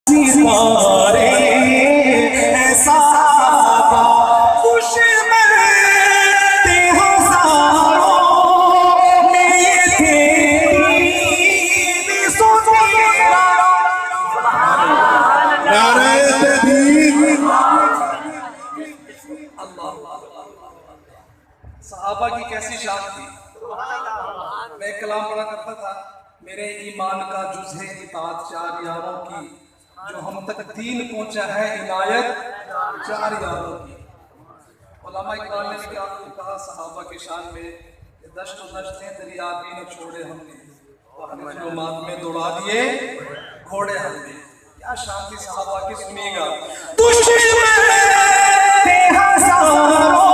सितारे ऐसा दुश्मन ते हजारों में तेरी भी सुनेगा नारे तकबीर। सहाबा की कैसी शान थी। मैं कलाम पढ़ा करता था, मेरे ईमान का जुज़ है इताअत चार यारों की, जो हम तक दीन पहुंचा है इनायत चार यारों की। उलमा इकराम ने भी क्या कहा सहाबा की शान में, दश्त दश्त है दरिया भी न छोड़े हमने, जुलूमात में दौड़ा दिए घोड़े हमने। क्या शान थी सहाबा की, सुनिएगा। दुश्मन ते हजारों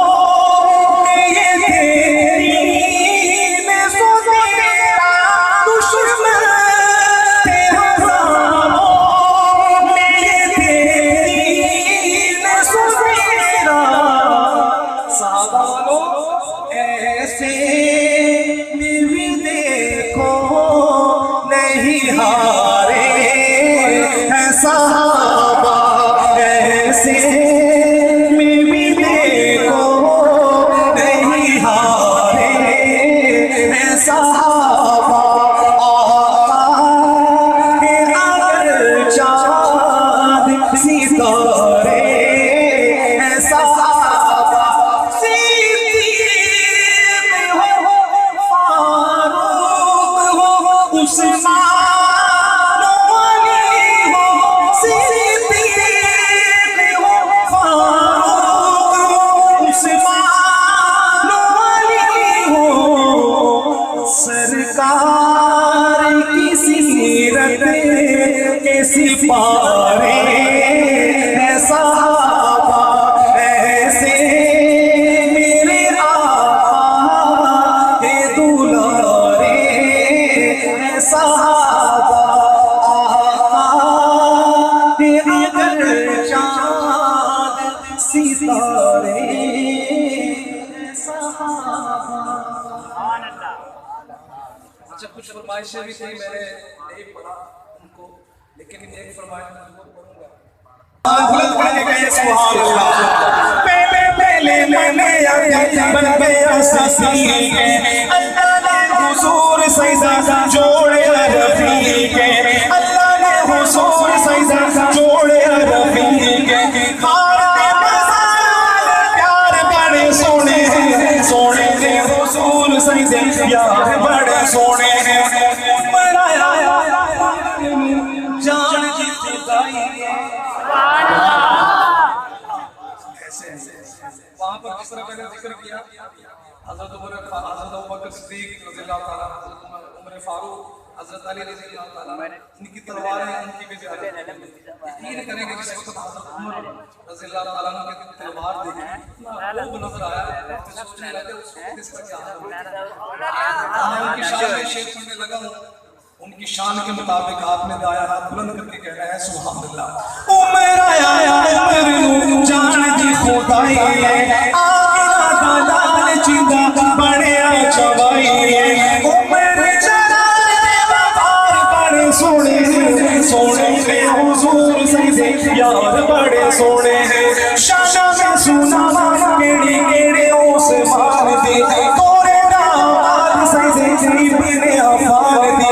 सिपारे ऐसा ऐसे मेरे आका के दुलारे ऐसा आका के अगर चाँद सितारे ऐसा। अच्छा कुछ फरमाइशें भी थी, मैंने नहीं पढ़ा उनको, लेकिन एक फरमाइश मैं पढ़ूंगा। पहले मैंने बन गया ससी के, अल्लाह ने हुजूर सजदा जोड़े रफी के, अल्लाह ने हुजूर सजदा जोड़े रफी के। प्यार बड़े सोने हैं, सोने के हुजूर सजदा यार बड़े सोने हैं। जान की फिदाई वहाँ पर जिस तरह मैंने जिक्र किया, हज़रत अबू बकर सिद्दीक़ रज़ियल्लाहु ताला, हज़रत उमर फारूक, हज़रत अली रज़ियल्लाहु ताला, इनकी तलवारें उनकी भी ज़्यादा यकीन करेंगे जिस वक्त हज़रत उमर रज़ियल्लाहु ताला की तलवार देखी खूब नजर आया, सोचने लगे उस वक्त इसका क्या हाल। उनकी शान में शेर पढ़ने लगा हूँ, उनकी शान के मुताबिक आपने दाया हाथ बुलंद करके कहना है सुभान अल्लाह। उमर आया उमर जान की खुदाई है, आना का दाल चिंदा बड़े चबाई है। उमर जलाल दे वफार बड़े सोने हैं, सोने के हुजूर सजदे यार बड़े सोने हैं। शाना में सुना केड़ी केड़े उस्मान दे, तोरे नाल सजदे इब्ने अफान दे।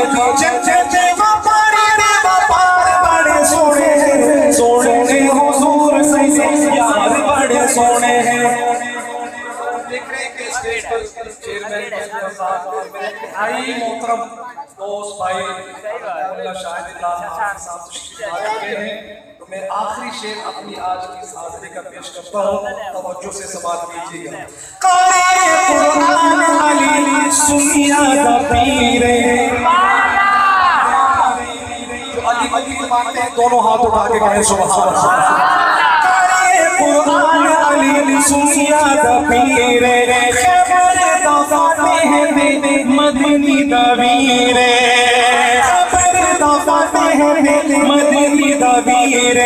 सोने हैं देख रहे हैं कि स्टेज पर चेयरमैन भाई मोहतरम दोस्त भाई शाहिद साहब तशरीफ लाए हैं, तो मैं आखिरी शेर अपनी आज की इस हाज़िरी का पेश करता हूँ, तवज्जो से समाअत कीजिएगा। कुरान अली सुनिया दा पीर जो अली को मानते हैं दोनों हाथ उठा के कहें सुभान अल्लाह। कुरान अली सुनिया दा पीर खबर दा फातिह दे मदनी दा वीर, खबर दा फातिह दे मदनी दा वीर।